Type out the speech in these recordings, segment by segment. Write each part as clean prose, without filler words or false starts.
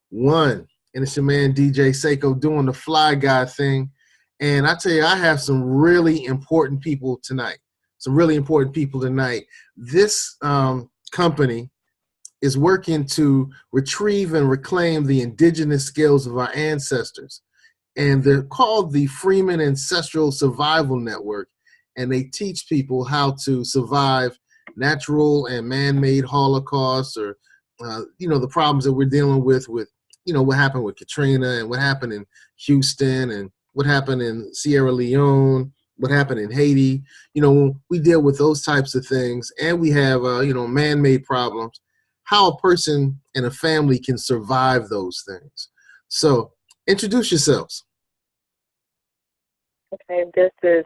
one. And it's your man, DJ Seiko, doing the fly guy thing. And I tell you, I have some really important people tonight. This company is working to retrieve and reclaim the indigenous skills of our ancestors. And they're called the FREEMAN Ancestral Survival Network. And they teach people how to survive natural and man-made holocausts, or the problems that we're dealing with what happened with Katrina, and what happened in Houston, and what happened in Sierra Leone, what happened in Haiti. We deal with those types of things, and we have man-made problems, how a person and a family can survive those things. So introduce yourselves. Okay, this is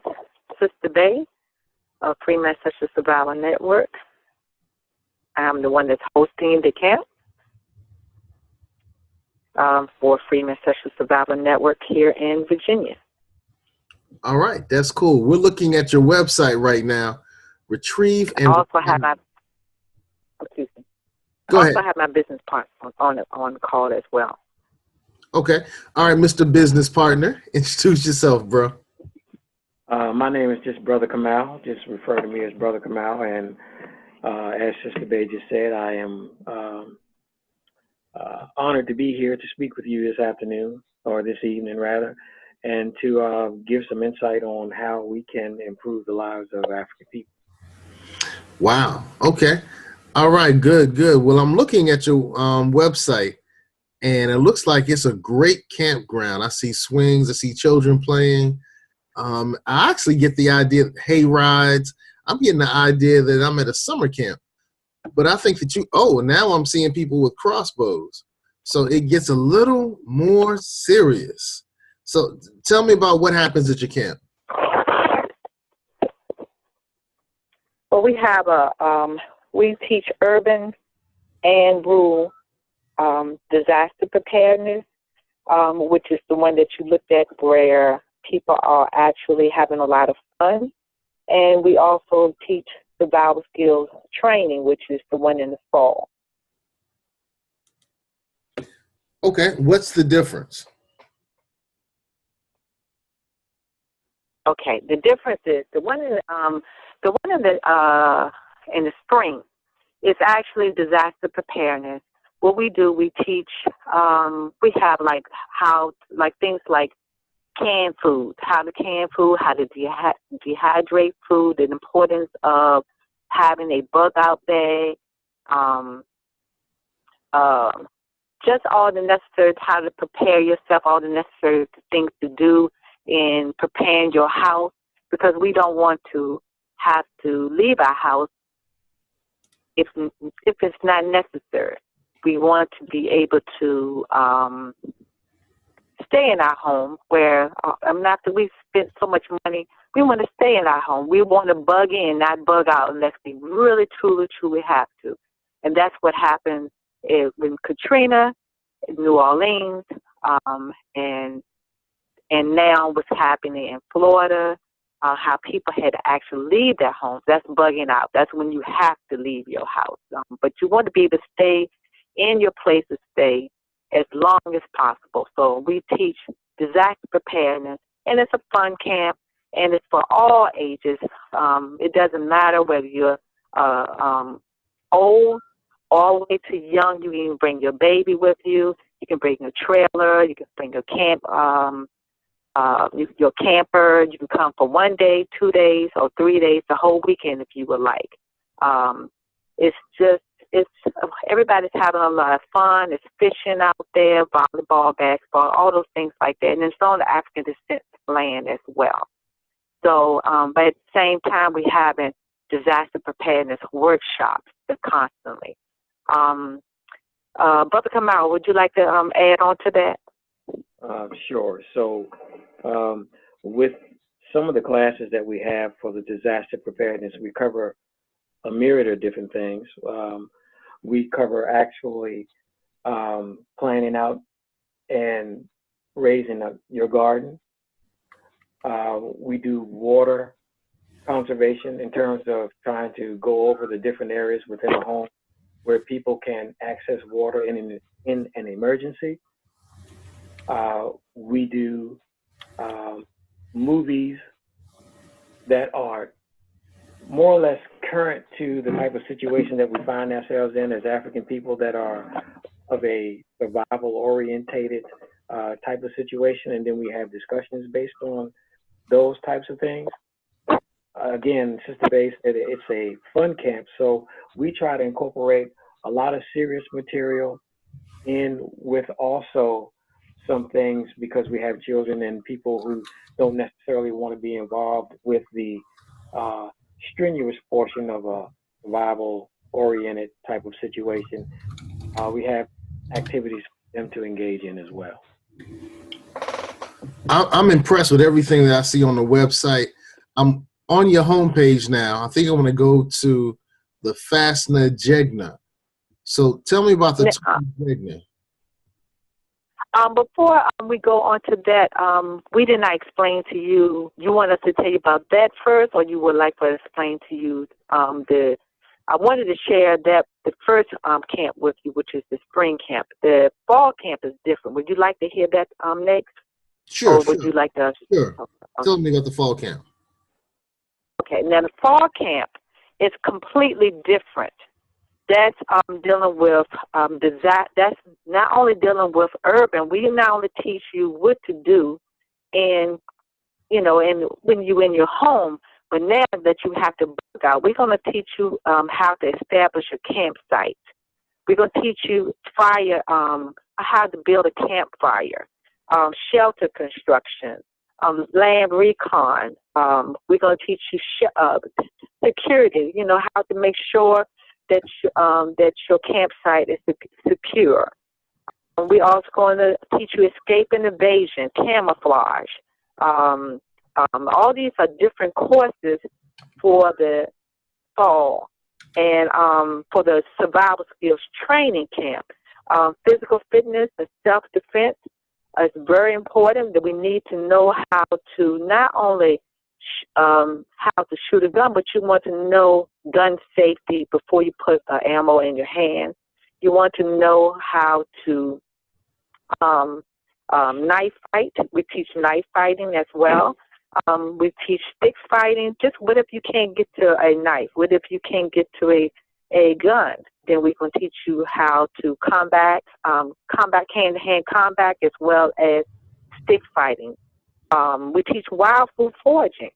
Sister Bay of FREEMAN Ancestral Survival Network. I'm the one that's hosting the camp for FREEMAN Ancestral Survival Network here in Virginia. All right, that's cool. We're looking at your website right now. Retrieve and I also have my business partner on call as well. Okay. All right, Mr. Business Partner, introduce yourself, bro. My name is just Brother Kamal. Just refer to me as Brother Kamal. And as Sister Bay just said, I am honored to be here to speak with you this afternoon, or this evening rather, and to give some insight on how we can improve the lives of African people. Wow. Okay. All right. Good. Well, I'm looking at your website, and it looks like it's a great campground. I see swings. I see children playing. I actually get the idea of hay rides. I'm getting the idea that I'm at a summer camp. But I think that now I'm seeing people with crossbows. So it gets a little more serious. So tell me about what happens at your camp. Well, we have we teach urban and rural disaster preparedness, which is the one that you looked at, where people are actually having a lot of fun. And we also teach survival skills training, which is the one in the fall. Okay, what's the difference? Okay, the difference is the one in the spring is actually disaster preparedness. What we do, we teach. We have things like canned food, how to can food, how to dehydrate food, the importance of having a bug out bag, just all the necessary, how to prepare yourself, all the necessary things to do in preparing your house, because we don't want to have to leave our house if it's not necessary. We want to be able to stay in our home where after we spent so much money, we want to stay in our home. We want to bug in, not bug out, unless we really, truly have to. And that's what happened with Katrina, in New Orleans, and now what's happening in Florida, how people had to actually leave their homes. That's bugging out. That's when you have to leave your house. But you want to be able to stay in your place to stay as long as possible. So we teach disaster preparedness, and it's a fun camp, and it's for all ages. It doesn't matter whether you're old all the way to young. You can even bring your baby with you. You can bring a trailer. You can bring your your camper. You can come for 1 day, 2 days, or 3 days, the whole weekend if you would like. Everybody's having a lot of fun. It's fishing out there, volleyball, basketball, all those things like that. And it's on the African descent land as well. So, but at the same time, we're having disaster preparedness workshops constantly. Brother Kamal, would you like to add on to that? Sure. So with some of the classes that we have for the disaster preparedness, we cover a myriad of different things. We cover actually planning out and raising your garden. We do water conservation in terms of trying to go over the different areas within a home where people can access water in an emergency. We do movies that are more or less current to the type of situation that we find ourselves in as African people that are of a survival-orientated type of situation, and then we have discussions based on those types of things. Again, Sister Bay said it's a fun camp, so we try to incorporate a lot of serious material in with also some things, because we have children and people who don't necessarily want to be involved with the strenuous portion of a survival-oriented type of situation. We have activities for them to engage in as well. I'm impressed with everything that I see on the website. I'm on your homepage now. I think I want to go to the Fasna Jegna. So tell me about the Jegna. Before we go on to that, we did not explain to you. You want us to tell you about that first, or you would like for us to explain to you I wanted to share that the first camp with you, which is the spring camp. The fall camp is different. Would you like to hear that next? Sure. Or would you like to? Sure. Okay. Tell me about the fall camp. Okay. Now the fall camp is completely different. That's dealing with that's not only dealing with urban. We not only teach you what to do, and when you're in your home, but now that you have to book out, we're going to teach you how to establish a campsite. We're going to teach you how to build a campfire, shelter construction, land recon. We're going to teach you security. How to make sure that your campsite is secure. We're also going to teach you escape and evasion, camouflage. All these are different courses for the fall, and for the survival skills training camp. Physical fitness and self-defense is very important. That we need to know how to not only how to shoot a gun, but you want to know gun safety before you put ammo in your hand. You want to know how to knife fight. We teach knife fighting as well. We teach stick fighting. Just what if you can't get to a knife? What if you can't get to a gun? Then we can teach you how to combat hand-to-hand combat, as well as stick fighting. We teach wild food foraging.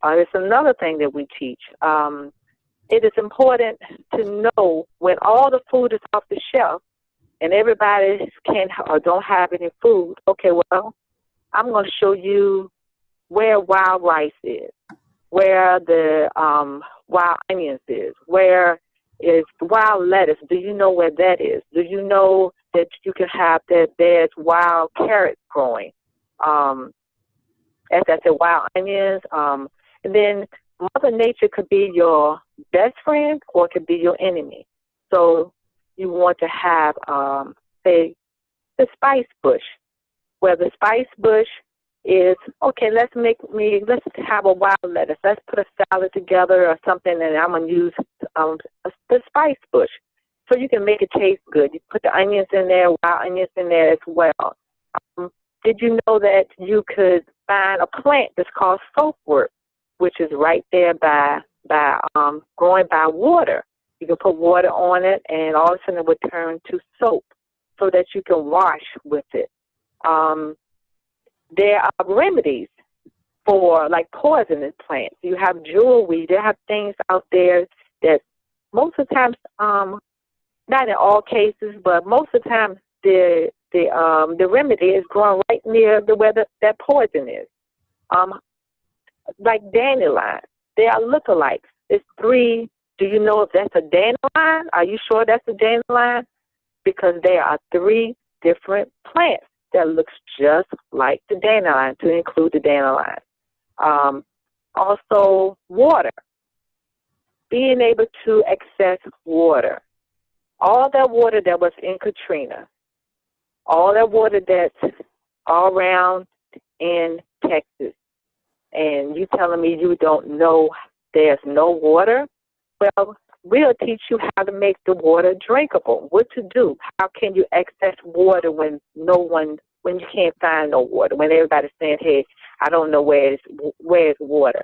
It's another thing that we teach. It is important to know when all the food is off the shelf and everybody can't or don't have any food. Okay, well, I'm going to show you where wild rice is, where the wild onions is, where is wild lettuce. Do you know where that is? Do you know that you can have that there's wild carrots growing? As I said, wild onions. And then Mother Nature could be your best friend or it could be your enemy. So you want to have, say, the spice bush, where the spice bush is, okay, let's have a wild lettuce. Let's put a salad together or something, and I'm going to use the spice bush. So you can make it taste good. You put the onions in there, wild onions in there as well. Did you know that you could find a plant that's called soapwort, which is right there by growing by water? You can put water on it, and all of a sudden it would turn to soap so that you can wash with it. There are remedies for, like, poisonous plants. You have jewelry. There have things out there that most of the time, not in all cases, but most of the time, the remedy is growing right near where that poison is. Like dandelion, they are lookalikes. It's 3. Do you know if that's a dandelion? Are you sure that's a dandelion? Because there are 3 different plants that looks just like the dandelion, to include the dandelion. Also, water. Being able to access water. All that water that was in Katrina, all that water that's all around in Texas, and you telling me you don't know there's no water? Well, we'll teach you how to make the water drinkable, what to do. How can you access water when when you can't find no water, when everybody's saying, hey, I don't know where's water.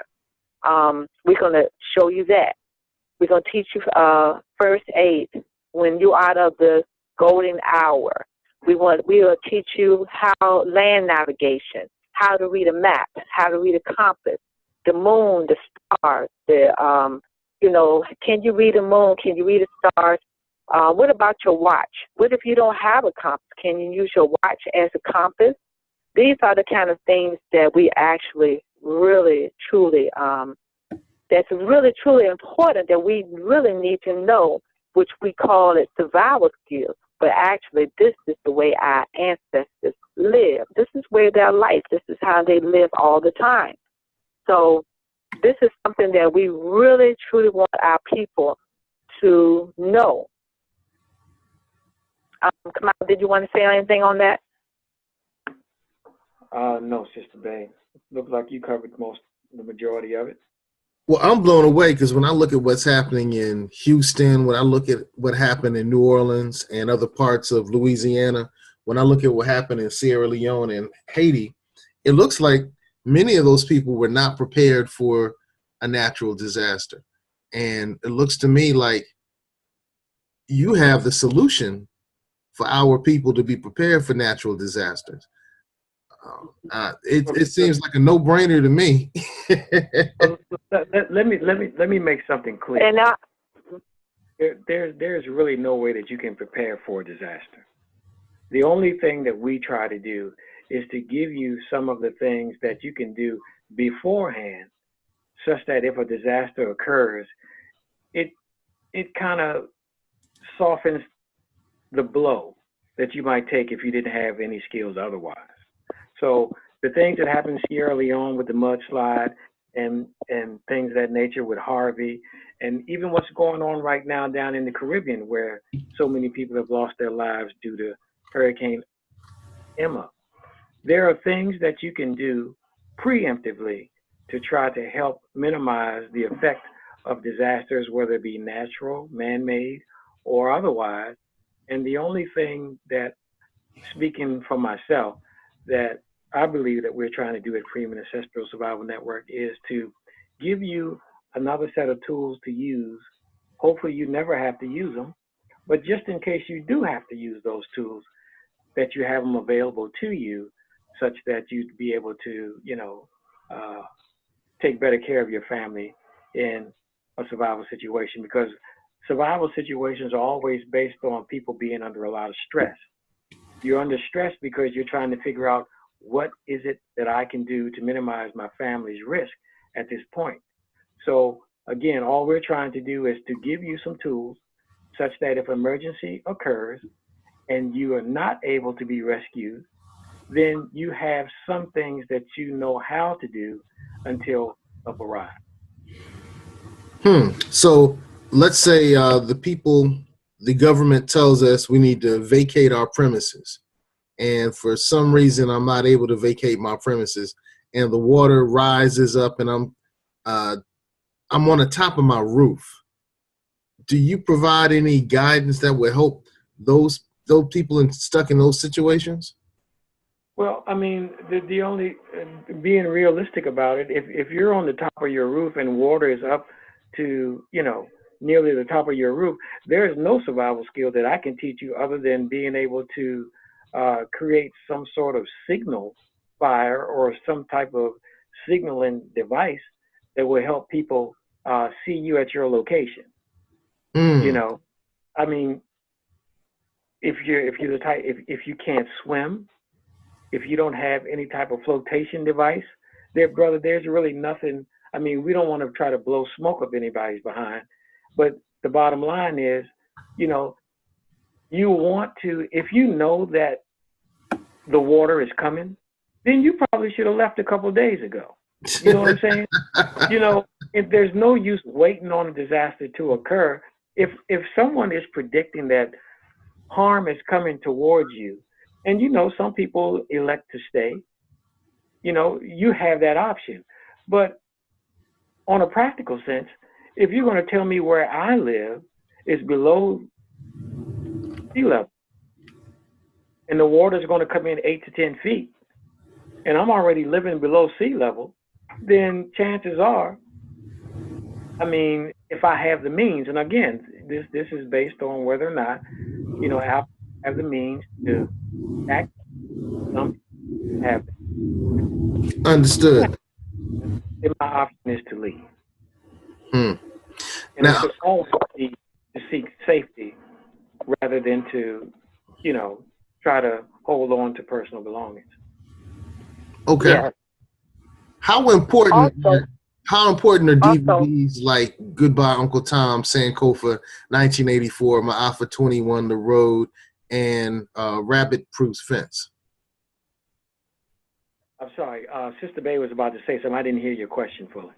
We're going to show you that. We're going to teach you first aid when you're out of the golden hour. We will teach you how land navigation, how to read a map, how to read a compass, the moon, the stars, can you read the moon? Can you read the stars? What about your watch? What if you don't have a compass? Can you use your watch as a compass? These are the kind of things that we actually really, truly, that's really, truly important that we really need to know, which we call it survival skills. But actually, this is the way our ancestors live. This is where their life, this is how they live all the time. So this is something that we really, truly want our people to know. Kamal, did you want to say anything on that? No, Sister Bay. Looks like you covered the majority of it. Well, I'm blown away because when I look at what's happening in Houston, when I look at what happened in New Orleans and other parts of Louisiana, when I look at what happened in Sierra Leone and Haiti, it looks like many of those people were not prepared for a natural disaster. And it looks to me like you have the solution for our people to be prepared for natural disasters. It seems like a no-brainer to me. Let me make something clear. And there's really no way that you can prepare for a disaster. The only thing that we try to do is to give you some of the things that you can do beforehand, such that if a disaster occurs, it kind of softens the blow that you might take if you didn't have any skills otherwise. So the things that happened in Sierra Leone with the mudslide and things of that nature with Harvey, and even what's going on right now down in the Caribbean, where so many people have lost their lives due to Hurricane Emma. There are things that you can do preemptively to try to help minimize the effect of disasters, whether it be natural, man-made, or otherwise. And the only thing that, speaking for myself, that I believe that we're trying to do at FREEMAN Ancestral Survival Network is to give you another set of tools to use. Hopefully you never have to use them, but just in case you do have to use those tools, that you have them available to you such that you'd be able to, take better care of your family in a survival situation, because survival situations are always based on people being under a lot of stress. You're under stress because you're trying to figure out what is it that I can do to minimize my family's risk at this point. So again, all we're trying to do is to give you some tools such that if emergency occurs and you are not able to be rescued, then you have some things that you know how to do until help arrives. So let's say the government tells us we need to vacate our premises. And for some reason, I'm not able to vacate my premises, and the water rises up, and I'm on the top of my roof. Do you provide any guidance that would help those people stuck in those situations? Well, I mean, the only being realistic about it, if you're on the top of your roof and water is up to nearly the top of your roof, there is no survival skill that I can teach you other than being able to create some sort of signal fire or some type of signaling device that will help people see you at your location. I mean, if you can't swim, if you don't have any type of flotation device, there's really nothing. I mean, we don't want to try to blow smoke up anybody's behind, but the bottom line is, you want to, if you know that the water is coming, then you probably should have left a couple of days ago. You know what I'm saying? If there's no use waiting on a disaster to occur, if someone is predicting that harm is coming towards you, and some people elect to stay, you have that option. But on a practical sense, if you're going to tell me where I live is below sea level, and the water is going to come in 8 to 10 feet, and I'm already living below sea level, then chances are, I mean, if I have the means, and again, this is based on whether or not, you know, I have the means to act. Some have it. Understood. And my option is to leave. Hmm. And Now, it should always be to seek safety rather than to, you know, try to hold on to personal belongings. okay. Yeah. How important? Also, How important are also, DVDs like Goodbye Uncle Tom, Sankofa, 1984, Ma'afa 21, The Road, and Rabbit Proof's Fence? I'm sorry, Sister Bay was about to say something. I didn't hear your question fully.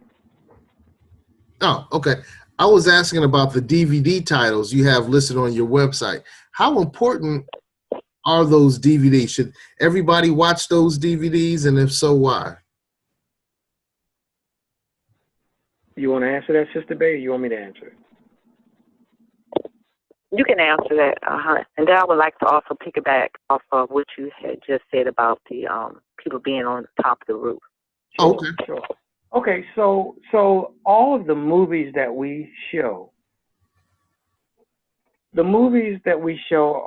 Oh, okay. I was asking about the DVD titles you have listed on your website. How important are those DVDs? Should everybody watch those DVDs, and if so, why? You want to answer that, Sister Bay, or you want me to answer it? you can answer that. And then I would like to also piggyback off of what you had just said about the people being on top of the roof. Oh, okay. Sure. Okay, so all of the movies that we show,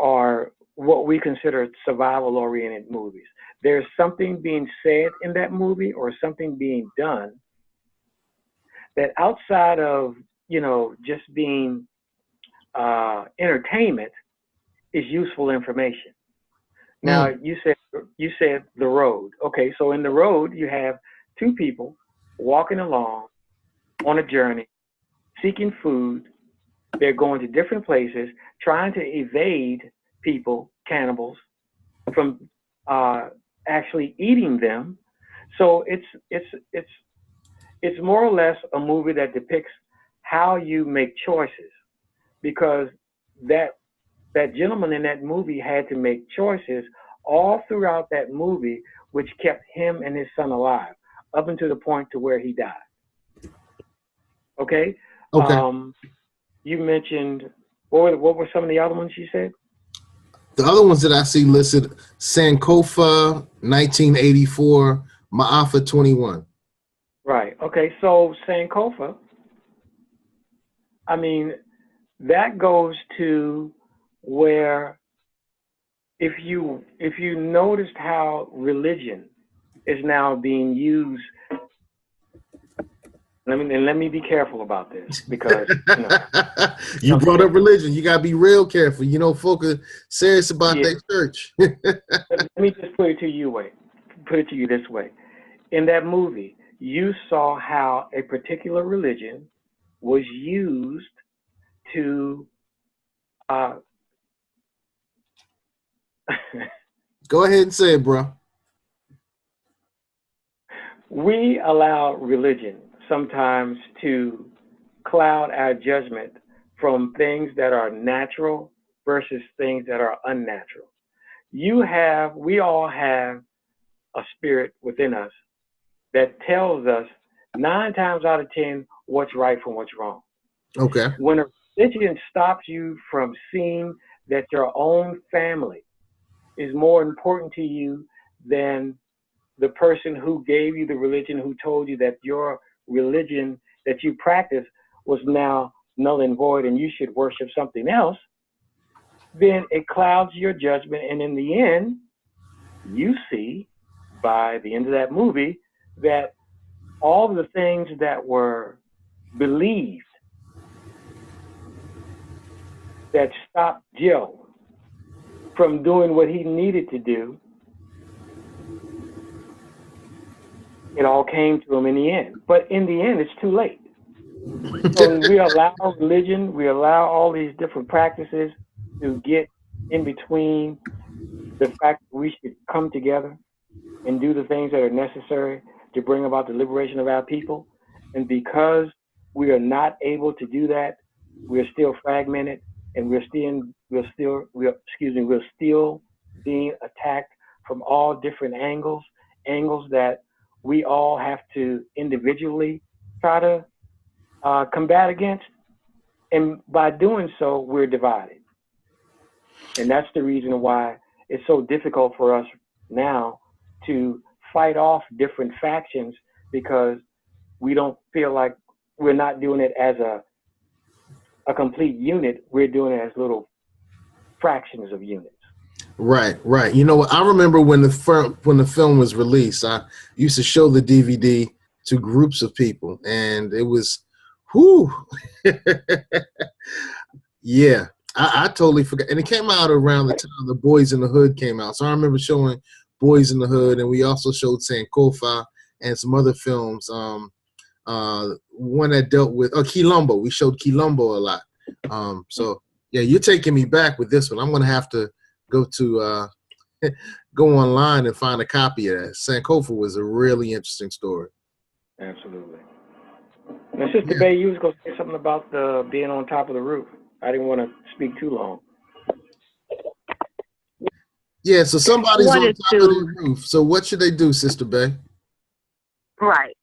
are what we consider survival-oriented movies. There's something being said in that movie or something being done that outside of, you know, just being entertainment is useful information. Now, you said The Road. Okay, so in The Road, you have two people walking along on a journey, seeking food. They're going to different places, trying to evade people, cannibals, from actually eating them. So it's more or less a movie that depicts how you make choices, because that gentleman in that movie had to make choices all throughout that movie, which kept him and his son alive up until the point to where he died. Okay. Okay. You mentioned, what were some of the other ones you said? The other ones that I see listed: Sankofa, 1984, Ma'afa 21. Right. Okay. So Sankofa, I mean, that goes to where, if you noticed how religion is now being used. Let me be careful about this, because you know, you brought up religion. You gotta be real careful. You know, folk are serious about their church. Let me just put it to you this way. In that movie, you saw how a particular religion was used to Go ahead and say it, bro. we allow religion sometimes to cloud our judgment from things that are natural versus things that are unnatural. We all have a spirit within us that tells us 9 times out of 10 what's right from what's wrong. Okay. When a religion stops you from seeing that your own family is more important to you than the person who gave you the religion, who told you that your religion that you practice was now null and void and you should worship something else, then it clouds your judgment. And in the end, you see, by the end of that movie, that all of the things that were believed that stopped Joe from doing what he needed to do, it all came to him in the end. But in the end, it's too late. So we allow religion, we allow all these different practices to get in between the fact that we should come together and do the things that are necessary to bring about the liberation of our people. And because we are not able to do that, we're still fragmented, and we're still being attacked from all different angles that we all have to individually try to combat against, and by doing so, we're divided. And that's the reason why it's so difficult for us now to fight off different factions, because we don't feel like we're not doing it as a complete unit. We're doing it as little fractions of units. Right, right. You know what? I remember when the film was released, I used to show the DVD to groups of people, and it was, whoo, yeah. I totally forgot, and it came out around the time the Boys in the Hood came out. So I remember showing Boys in the Hood, and we also showed Sankofa and some other films. One that dealt with Quilombo. We showed Quilombo a lot. So yeah, you're taking me back with this one. I'm gonna have to go to go online and find a copy of that. Sankofa was a really interesting story. Absolutely. Now, Sister Bay, you was gonna say something about the being on top of the roof. I didn't want to speak too long. Yeah, so somebody's on top of the roof. So what should they do, Sister Bay? Right.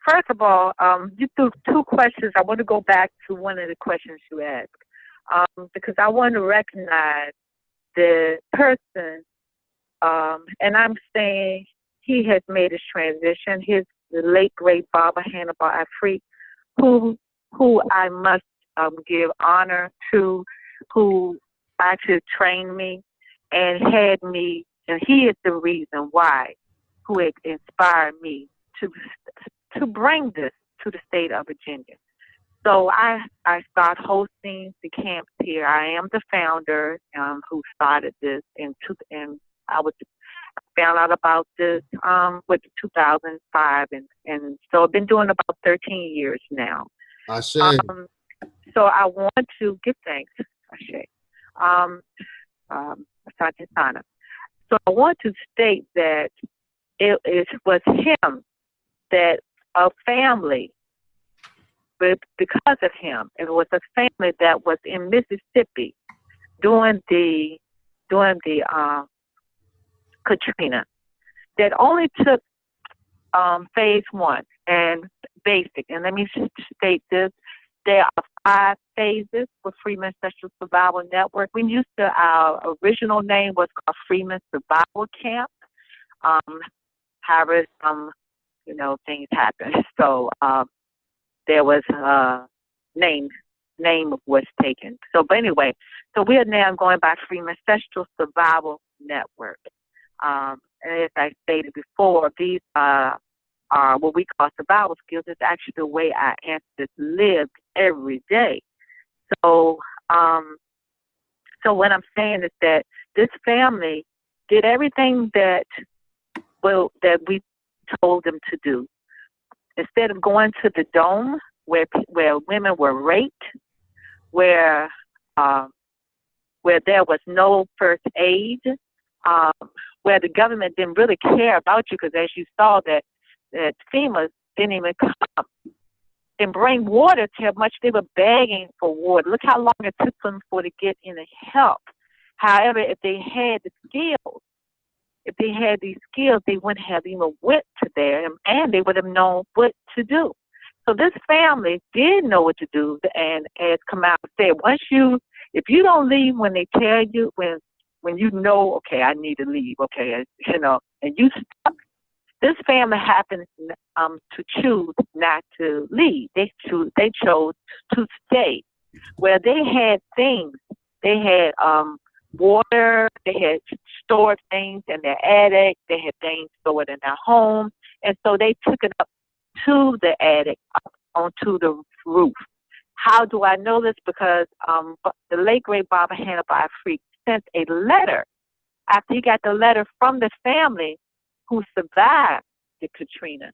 First of all, you threw two questions. I want to go back to one of the questions you asked, because I want to recognize the person, and I'm saying he has made his transition. The late great Baba Hannibal Afrique, who I must give honor to, who actually trained me and had me, and he is the reason why, who had inspired me to bring this to the state of Virginia. So I start hosting the camps here. I am the founder who started this, and I found out about this with 2005, and so I've been doing about 13 years now. So I want to give thanks, Ashe. So I want to state that it was him, that a family, but because of him, it was a family that was in Mississippi during the Katrina, that only took phase one and basic. And let me state this: there are 5 phases for FREEMAN Ancestral Survival Network. Our original name was called FREEMAN Survival Camp. However, things happened. So there was name was taken. So, but anyway, so we are now going by FREEMAN Ancestral Survival Network. And as I stated before, these are what we call survival skills. It's actually the way our ancestors lived every day. So, so what I'm saying is that this family did everything that we told them to do. Instead of going to the dome where women were raped, where there was no first aid, where the government didn't really care about you, because as you saw that FEMA didn't even come and bring water to how much they were begging for water. Look how long it took them to get any help. However, if they had the skills, they wouldn't have even went to there, and they would have known what to do. So this family did know what to do, and as Kamal said, if you don't leave when they tell you, when you know, okay, I need to leave, okay, and you stop. This family happened to choose not to leave. They chose to stay, where they had things. They had water. They had stored things in their attic. They had things stored in their home, and so they took it up to the attic, up onto the roof. How do I know this? Because the late great Baba Hannibal Afrique sent a letter after he got the letter from the family who survived the Katrina.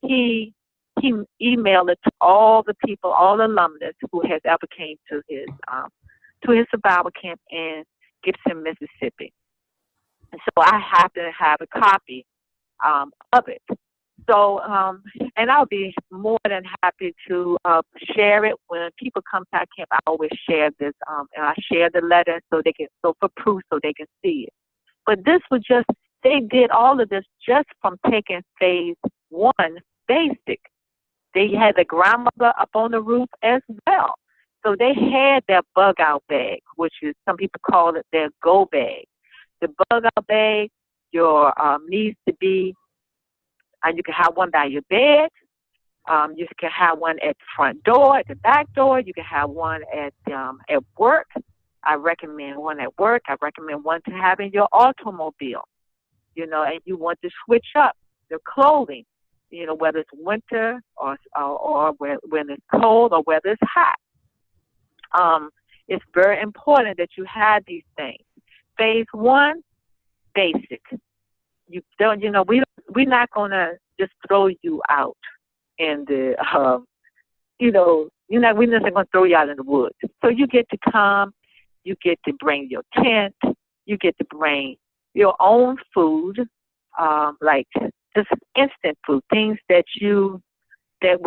He emailed it to all the people, all alumnus who has ever came to his survival camp in Gibson, Mississippi. And so I happen to have a copy of it. So, and I'll be more than happy to share it when people come to our camp. I always share this, and I share the letter so for proof, so they can see it. But this was they did all of this just from taking phase one basic. they had the grandmother up on the roof as well. So they had their bug out bag, which is, some people call it their go bag. The bug out bag, your needs to be, you can have one by your bed. You can have one at the front door, at the back door. You can have one at work. I recommend one at work. I recommend one to have in your automobile. You know, and you want to switch up the clothing, you know, whether it's winter or when it's cold or whether it's hot. It's very important that you have these things. Phase one, basic. You don't, you know, we're not gonna just throw you out in the, you know, we're not gonna throw you out in the woods. So you get to come, you get to bring your tent, you get to bring your own food, like just instant food, things that you can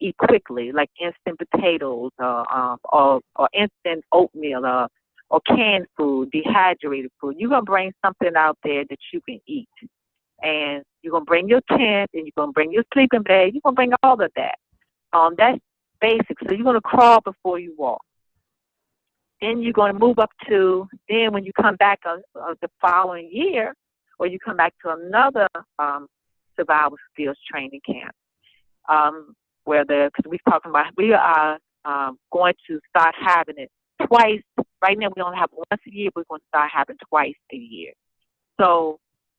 eat quickly, like instant potatoes, or instant oatmeal, or canned food, dehydrated food. You're gonna bring something out there that you can eat, and you're gonna bring your tent, and you're gonna bring your sleeping bag. You're gonna bring all of that. That's basic. So you're gonna crawl before you walk. Then you're gonna move up to. Then when you come back the following year, or you come back to another survival skills training camp. Because we're talking about, we are going to start having it twice. Right now we only have once a year. We're going to start having twice a year. So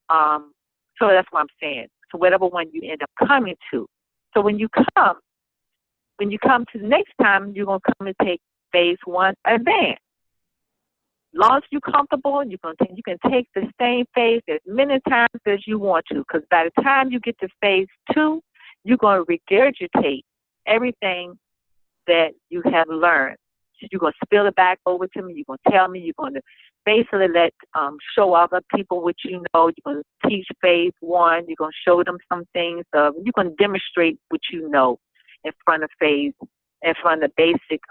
that's what I'm saying. So whatever one you end up coming to. So when you come to the next time, you're going to come and take phase one advanced. As long as you're comfortable, you can take the same phase as many times as you want to. Because by the time you get to phase two, you're going to regurgitate everything that you have learned. So you're going to spill it back over to me. You're going to tell me. You're going to basically show other people what you know. You're going to teach phase one. You're going to show them some things. You're going to demonstrate what you know in front of basic,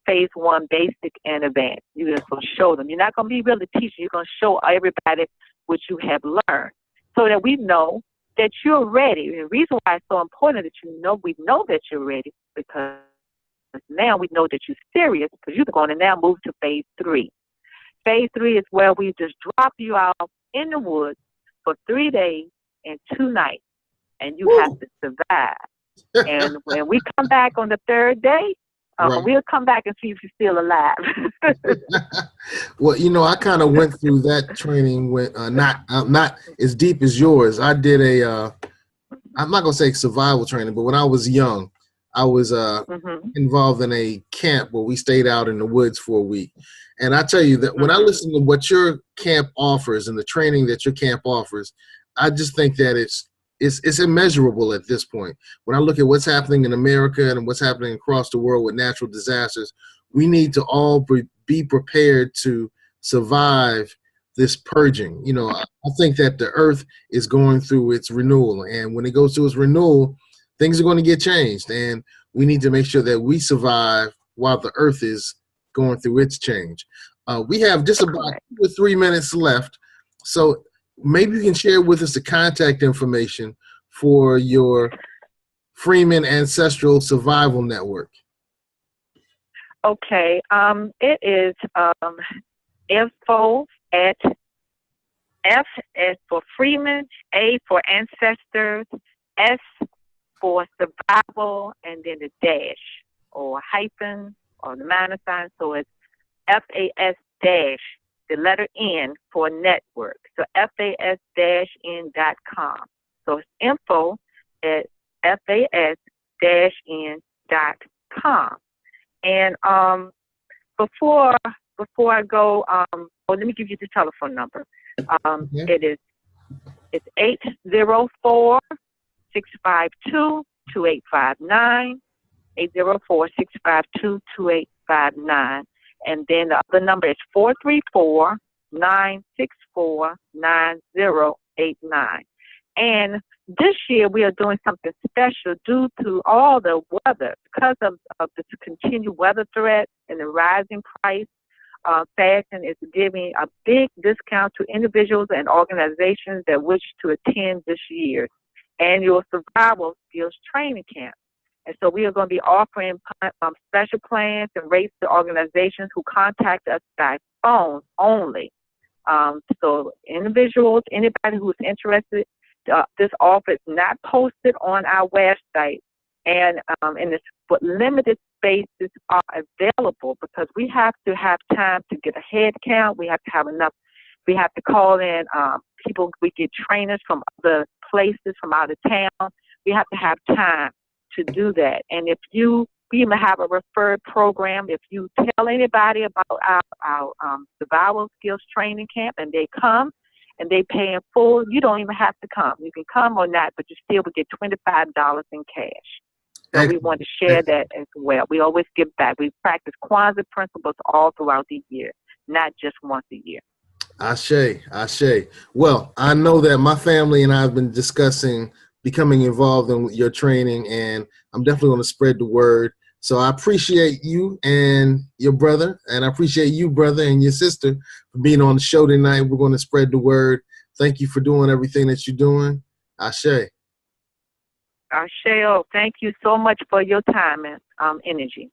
phase one, basic, and advanced. You're just going to show them. You're not going to be really teaching. You're going to show everybody what you have learned so that we know that you're ready. The reason why it's so important that we know that you're ready, because now we know that you're serious, because you're going to now move to phase three. Phase three is where we just drop you out in the woods for 3 days and 2 nights, and you have to survive. And when we come back on the third day, right, we'll come back and see if you're still alive. Well, you know, I kind of went through that training with not as deep as yours. I did I'm not gonna say survival training, but when I was young, I was involved in a camp where we stayed out in the woods for a week. And I tell you that when I listen to what your camp offers and the training that your camp offers, I just think that it's immeasurable at this point. When I look at what's happening in America and what's happening across the world with natural disasters, we need to all be prepared to survive this purging. You know, I think that the earth is going through its renewal, and when it goes through its renewal, things are going to get changed, and we need to make sure that we survive while the earth is going through its change. We have just about 2 or 3 minutes left, so maybe you can share with us the contact information for your FREEMAN Ancestral Survival Network. Okay. It is info at F as for Freeman, A for ancestors, S for survival, and then the dash or hyphen or the minus sign. So it's FAS dash, the letter N for network. So FAS-N.com. So it's info at FAS-N.com. And before I go, let me give you the telephone number. It's 804-652-2859, 804-652-2859. And then the other number is 434-964-9089. And this year we are doing something special due to all the weather. Because of the continued weather threat and the rising price, Fashion is giving a big discount to individuals and organizations that wish to attend this year's annual survival skills training camp. And so we are going to be offering special plans and rates to organizations who contact us by phone only. So individuals, anybody who's interested, this offer is not posted on our website, and but limited spaces are available because we have to have time to get a head count. We have to have enough. We have to call in people. We get trainers from other places, from out of town. We have to have time to do that. And we even have a referred program. If you tell anybody about our survival skills training camp and they come and they pay in full, you don't even have to come. You can come or not, but you still will get $25 in cash. So we want to share that as well. We always give back. We practice Kwanzaa principles all throughout the year, not just once a year. Ashe, Ashe. Well, I know that my family and I have been discussing becoming involved in your training, and I'm definitely going to spread the word. So I appreciate you and your brother, and I appreciate you, brother, and your sister for being on the show tonight. We're going to spread the word. Thank you for doing everything that you're doing. Ashe. Ashe, thank you so much for your time and energy.